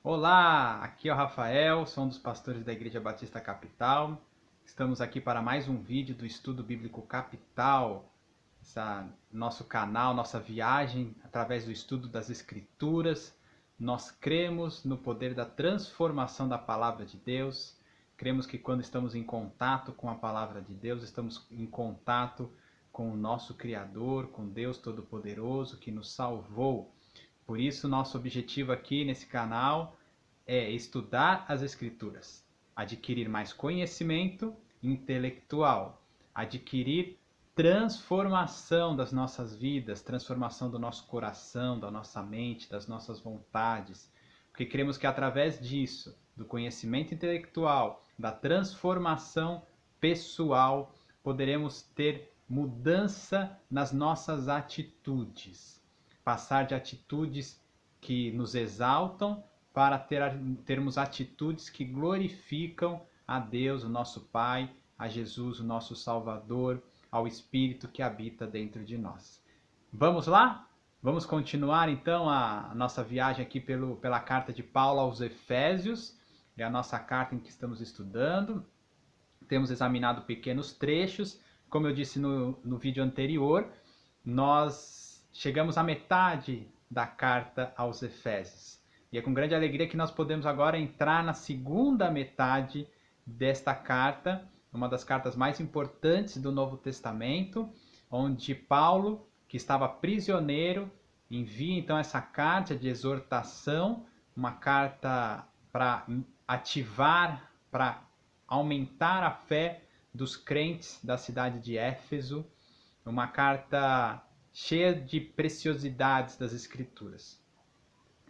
Olá, aqui é o Rafael, sou um dos pastores da Igreja Batista Capital. Estamos aqui para mais um vídeo do Estudo Bíblico Capital, nosso canal, nossa viagem através do estudo das Escrituras. Nós cremos no poder da transformação da Palavra de Deus. Cremos que quando estamos em contato com a Palavra de Deus, estamos em contato com o nosso Criador, com Deus Todo-Poderoso que nos salvou. Por isso, nosso objetivo aqui nesse canal é estudar as Escrituras, adquirir mais conhecimento intelectual, adquirir transformação das nossas vidas, transformação do nosso coração, da nossa mente, das nossas vontades, porque cremos que através disso, do conhecimento intelectual, da transformação pessoal, poderemos ter mudança nas nossas atitudes, passar de atitudes que nos exaltam para termos atitudes que glorificam a Deus, o nosso Pai, a Jesus, o nosso Salvador, ao Espírito que habita dentro de nós. Vamos lá? Vamos continuar então a nossa viagem aqui pela carta de Paulo aos Efésios. É a nossa carta em que estamos estudando. Temos examinado pequenos trechos. Como eu disse no vídeo anterior, nós chegamos à metade da carta aos Efésios. E é com grande alegria que nós podemos agora entrar na segunda metade desta carta, uma das cartas mais importantes do Novo Testamento, onde Paulo, que estava prisioneiro, envia então essa carta de exortação, uma carta para ativar, para aumentar a fé dos crentes da cidade de Éfeso, uma carta cheia de preciosidades das Escrituras.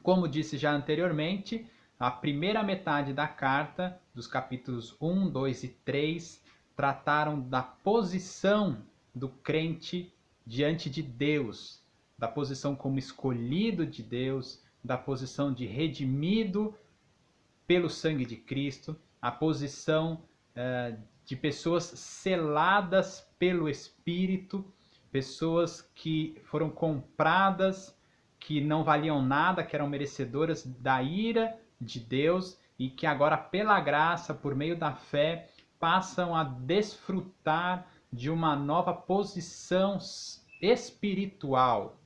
Como disse já anteriormente, a primeira metade da carta, dos capítulos 1, 2 e 3, trataram da posição do crente diante de Deus, da posição como escolhido de Deus, da posição de redimido pelo sangue de Cristo, a posição de pessoas seladas pelo Espírito, pessoas que foram compradas, que não valiam nada, que eram merecedoras da ira de Deus e que agora, pela graça, por meio da fé, passam a desfrutar de uma nova posição espiritual.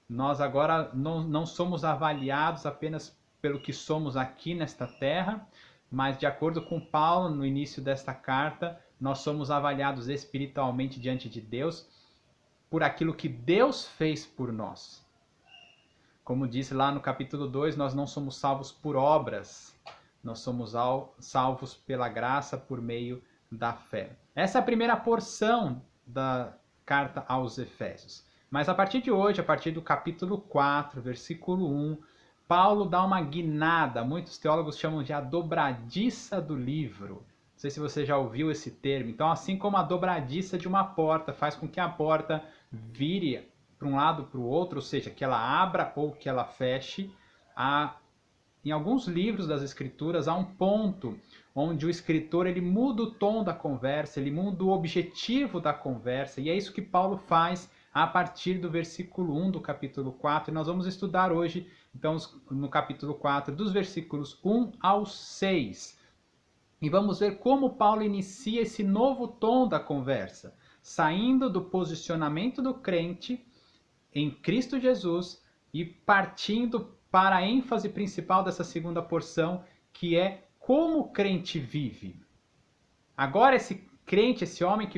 Nós agora não somos avaliados apenas pelo que somos aqui nesta terra, mas de acordo com Paulo, no início desta carta, nós somos avaliados espiritualmente diante de Deus por aquilo que Deus fez por nós. Como disse lá no capítulo 2, nós não somos salvos por obras, nós somos salvos pela graça por meio da fé. Essa é a primeira porção da carta aos Efésios. Mas a partir de hoje, a partir do capítulo 4, versículo 1, Paulo dá uma guinada, muitos teólogos chamam de a dobradiça do livro. Não sei se você já ouviu esse termo. Então, assim como a dobradiça de uma porta faz com que a porta vire para um lado para o outro, ou seja, que ela abra ou que ela feche, em alguns livros das Escrituras há um ponto onde o escritor ele muda o tom da conversa, ele muda o objetivo da conversa, e é isso que Paulo faz a partir do versículo 1 do capítulo 4, e nós vamos estudar hoje, então, no capítulo 4, dos versículos 1 ao 6. E vamos ver como Paulo inicia esse novo tom da conversa, saindo do posicionamento do crente em Cristo Jesus e partindo para a ênfase principal dessa segunda porção, que é como o crente vive. Agora esse crente, esse homem,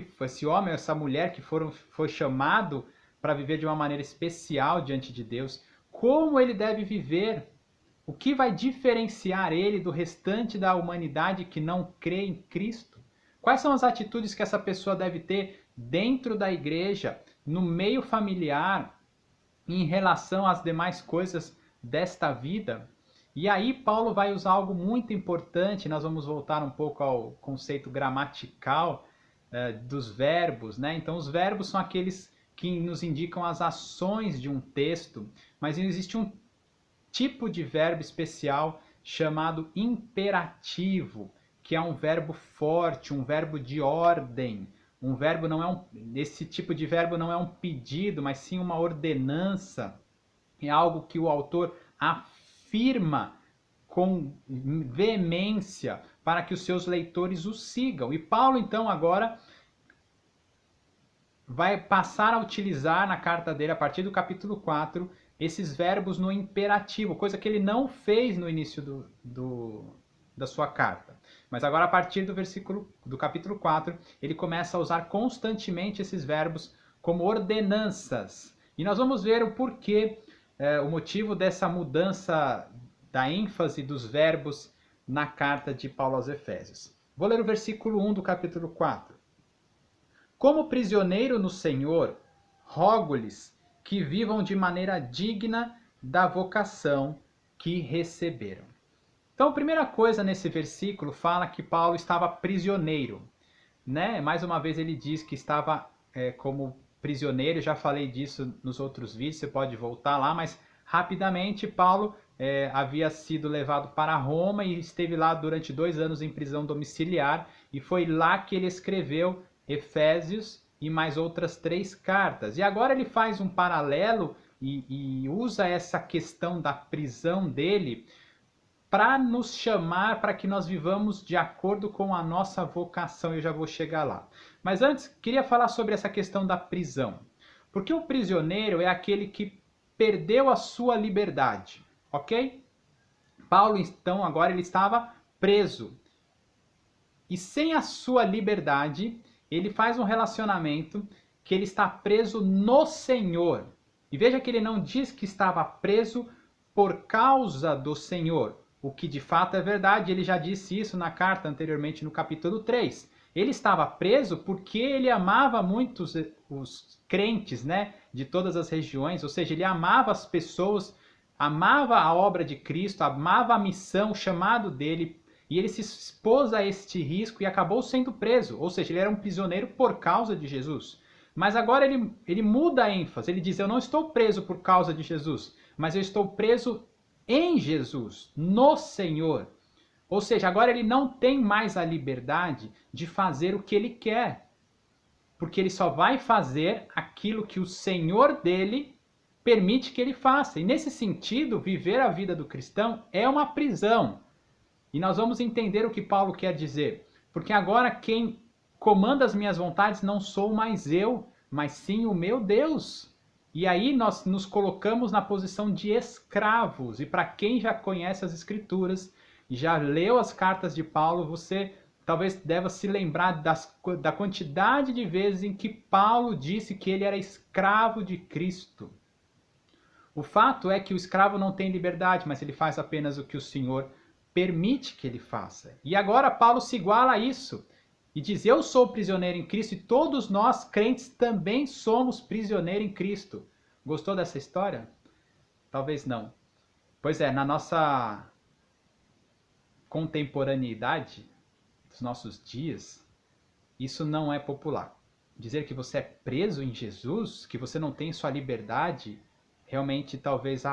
essa mulher que foi chamado para viver de uma maneira especial diante de Deus, como ele deve viver? O que vai diferenciar ele do restante da humanidade que não crê em Cristo? Quais são as atitudes que essa pessoa deve ter dentro da igreja, no meio familiar, em relação às demais coisas desta vida? E aí Paulo vai usar algo muito importante, nós vamos voltar um pouco ao conceito gramatical dos verbos, né? Então os verbos são aqueles que nos indicam as ações de um texto, mas existe um tipo de verbo especial chamado imperativo, que é um verbo forte, um verbo de ordem. Um verbo não é esse tipo de verbo não é um pedido, mas sim uma ordenança. É algo que o autor afirma com veemência para que os seus leitores o sigam. E Paulo, então, agora vai passar a utilizar na carta dele, a partir do capítulo 4, esses verbos no imperativo, coisa que ele não fez no início da sua carta. Mas agora, a partir do capítulo 4, ele começa a usar constantemente esses verbos como ordenanças. E nós vamos ver o porquê, o motivo dessa mudança da ênfase dos verbos na carta de Paulo aos Efésios. Vou ler o versículo 1 do capítulo 4. Como prisioneiro no Senhor, rogo-lhes que vivam de maneira digna da vocação que receberam. Então, a primeira coisa nesse versículo fala que Paulo estava prisioneiro, né? Mais uma vez ele diz que estava como prisioneiro, já falei disso nos outros vídeos, você pode voltar lá, mas rapidamente Paulo havia sido levado para Roma e esteve lá durante 2 anos em prisão domiciliar, e foi lá que ele escreveu Efésios e mais outras 3 cartas. E agora ele faz um paralelo e usa essa questão da prisão dele para nos chamar para que nós vivamos de acordo com a nossa vocação. Eu já vou chegar lá. Mas antes, queria falar sobre essa questão da prisão. Porque o prisioneiro é aquele que perdeu a sua liberdade, ok? Paulo, então, agora ele estava preso. E sem a sua liberdade, ele faz um relacionamento que ele está preso no Senhor. E veja que ele não diz que estava preso por causa do Senhor, o que de fato é verdade, ele já disse isso na carta anteriormente no capítulo 3. Ele estava preso porque ele amava muito os crentes, né, de todas as regiões, ou seja, ele amava as pessoas, amava a obra de Cristo, amava a missão, o chamado dele, e ele se expôs a este risco e acabou sendo preso, ou seja, ele era um prisioneiro por causa de Jesus. Mas agora ele muda a ênfase, ele diz, eu não estou preso por causa de Jesus, mas eu estou preso em Jesus, no Senhor. Ou seja, agora ele não tem mais a liberdade de fazer o que ele quer, porque ele só vai fazer aquilo que o Senhor dele permite que ele faça. E nesse sentido, viver a vida do cristão é uma prisão. E nós vamos entender o que Paulo quer dizer. Porque agora quem comanda as minhas vontades não sou mais eu, mas sim o meu Deus. E aí nós nos colocamos na posição de escravos. E para quem já conhece as Escrituras, já leu as cartas de Paulo, você talvez deva se lembrar da quantidade de vezes em que Paulo disse que ele era escravo de Cristo. O fato é que o escravo não tem liberdade, mas ele faz apenas o que o Senhor permite que ele faça. E agora Paulo se iguala a isso e diz, eu sou prisioneiro em Cristo e todos nós crentes também somos prisioneiros em Cristo. Gostou dessa história? Talvez não. Pois é, na nossa contemporaneidade, dos nossos dias, isso não é popular. Dizer que você é preso em Jesus, que você não tem sua liberdade, realmente talvez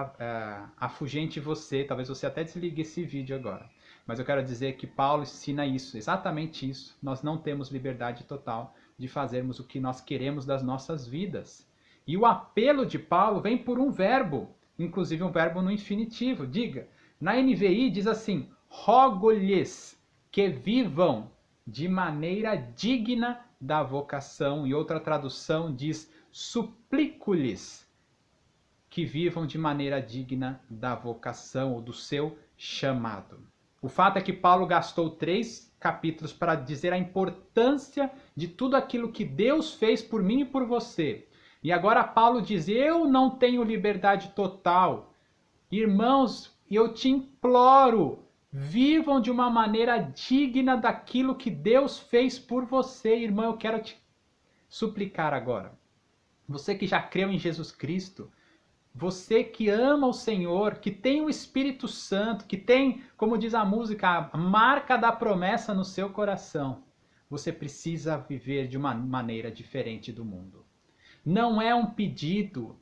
afugente você, talvez você até desligue esse vídeo agora. Mas eu quero dizer que Paulo ensina isso, exatamente isso. Nós não temos liberdade total de fazermos o que nós queremos das nossas vidas. E o apelo de Paulo vem por um verbo, inclusive um verbo no infinitivo. Diga, na NVI diz assim, rogo-lhes que vivam de maneira digna da vocação. E outra tradução diz, suplico-lhes que vivam de maneira digna da vocação ou do seu chamado. O fato é que Paulo gastou 3 capítulos para dizer a importância de tudo aquilo que Deus fez por mim e por você. E agora Paulo diz, eu não tenho liberdade total. Irmãos, eu te imploro, vivam de uma maneira digna daquilo que Deus fez por você. Irmão, eu quero te suplicar agora. Você que já creu em Jesus Cristo, você que ama o Senhor, que tem o Espírito Santo, que tem, como diz a música, a marca da promessa no seu coração, você precisa viver de uma maneira diferente do mundo. Não é um pedido.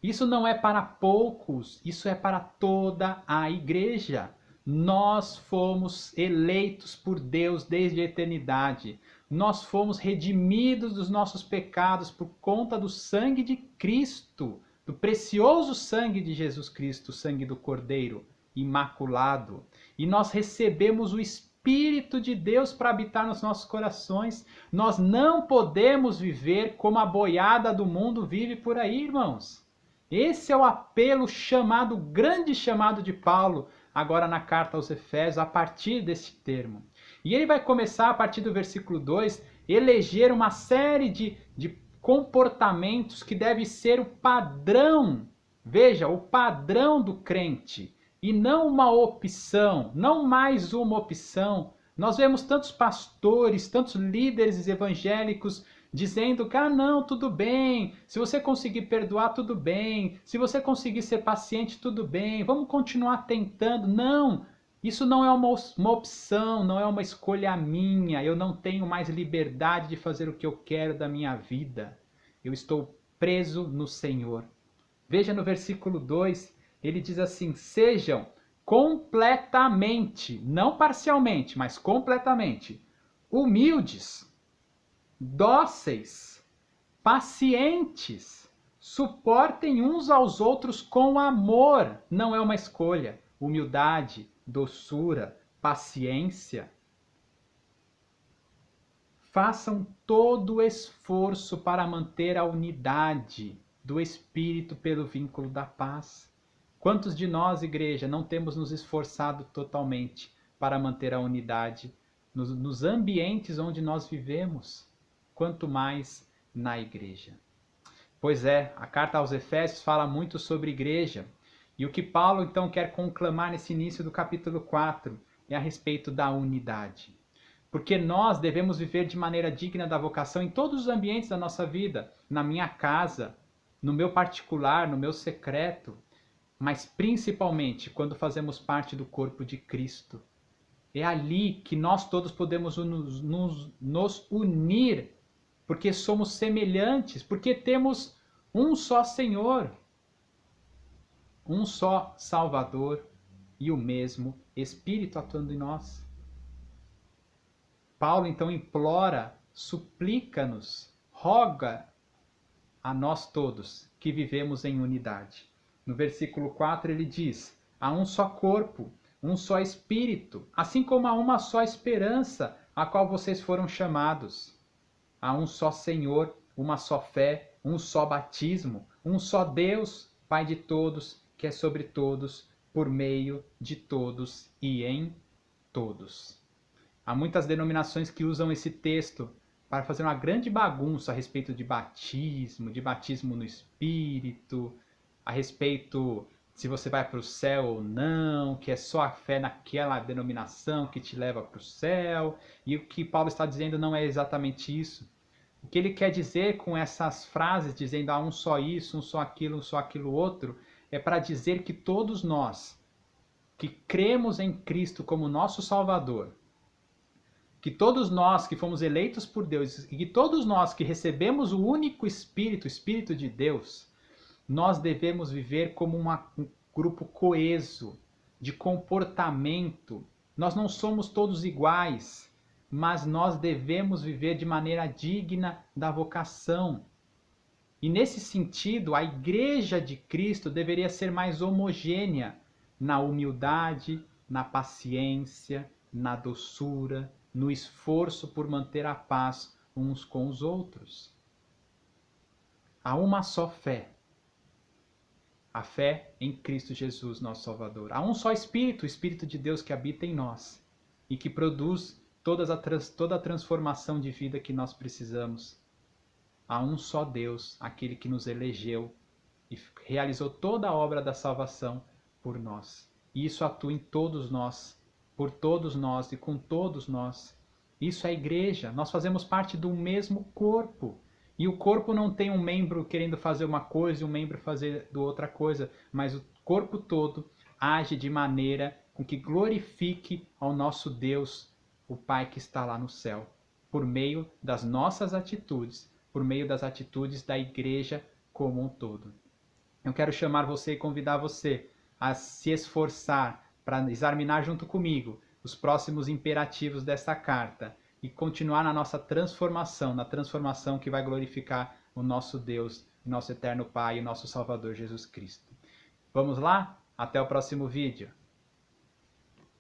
Isso não é para poucos, isso é para toda a igreja. Nós fomos eleitos por Deus desde a eternidade. Nós fomos redimidos dos nossos pecados por conta do sangue de Cristo, do precioso sangue de Jesus Cristo, o sangue do Cordeiro. imaculado. E nós recebemos o Espírito de Deus para habitar nos nossos corações. Nós não podemos viver como a boiada do mundo vive por aí, irmãos. Esse é o apelo chamado, o grande chamado de Paulo, agora na carta aos Efésios, a partir desse termo. E ele vai começar, a partir do versículo 2, eleger uma série de comportamentos que deve ser o padrão, veja, o padrão do crente, e não uma opção, não mais uma opção. Nós vemos tantos pastores, tantos líderes evangélicos dizendo que, não, tudo bem, se você conseguir perdoar, tudo bem, se você conseguir ser paciente, tudo bem, vamos continuar tentando. Não, isso não é uma opção, não é uma escolha minha, eu não tenho mais liberdade de fazer o que eu quero da minha vida. Eu estou preso no Senhor. Veja no versículo 2, ele diz assim: sejam completamente, não parcialmente, mas completamente, humildes, dóceis, pacientes, suportem uns aos outros com amor. Não é uma escolha. Humildade, doçura, paciência. Façam todo o esforço para manter a unidade do Espírito pelo vínculo da paz. Quantos de nós, igreja, não temos nos esforçado totalmente para manter a unidade nos ambientes onde nós vivemos? Quanto mais na igreja. Pois é, a carta aos Efésios fala muito sobre igreja. E o que Paulo então quer conclamar nesse início do capítulo 4 é a respeito da unidade. Porque nós devemos viver de maneira digna da vocação em todos os ambientes da nossa vida, na minha casa, no meu particular, no meu secreto, mas principalmente quando fazemos parte do corpo de Cristo. É ali que nós todos podemos nos unir, porque somos semelhantes, porque temos um só Senhor, um só Salvador e o mesmo Espírito atuando em nós. Paulo então implora, suplica-nos, roga a nós todos que vivemos em unidade. No versículo 4 ele diz: há um só corpo, um só Espírito, assim como há uma só esperança a qual vocês foram chamados. Há um só Senhor, uma só fé, um só batismo, um só Deus, Pai de todos, que é sobre todos, por meio de todos e em todos. Há muitas denominações que usam esse texto para fazer uma grande bagunça a respeito de batismo no Espírito, a respeito se você vai para o céu ou não, que é só a fé naquela denominação que te leva para o céu. E o que Paulo está dizendo não é exatamente isso. O que ele quer dizer com essas frases, dizendo um só isso, um só aquilo outro, é para dizer que todos nós que cremos em Cristo como nosso Salvador, que todos nós que fomos eleitos por Deus e que todos nós que recebemos o único Espírito, o Espírito de Deus, nós devemos viver como um grupo coeso, de comportamento. Nós não somos todos iguais, mas nós devemos viver de maneira digna da vocação. E nesse sentido, a Igreja de Cristo deveria ser mais homogênea na humildade, na paciência, na doçura, no esforço por manter a paz uns com os outros. Há uma só fé. A fé em Cristo Jesus, nosso Salvador. Há um só Espírito, o Espírito de Deus que habita em nós e que produz toda a transformação de vida que nós precisamos. Há um só Deus, aquele que nos elegeu e realizou toda a obra da salvação por nós. E isso atua em todos nós, por todos nós e com todos nós. Isso é a igreja. Nós fazemos parte do mesmo corpo. E o corpo não tem um membro querendo fazer uma coisa e um membro fazer outra coisa, mas o corpo todo age de maneira com que glorifique ao nosso Deus, o Pai que está lá no céu, por meio das nossas atitudes, por meio das atitudes da igreja como um todo. Eu quero chamar você e convidar você a se esforçar para examinar junto comigo os próximos imperativos dessa carta e continuar na nossa transformação, na transformação que vai glorificar o nosso Deus, o nosso eterno Pai e o nosso Salvador Jesus Cristo. Vamos lá? Até o próximo vídeo.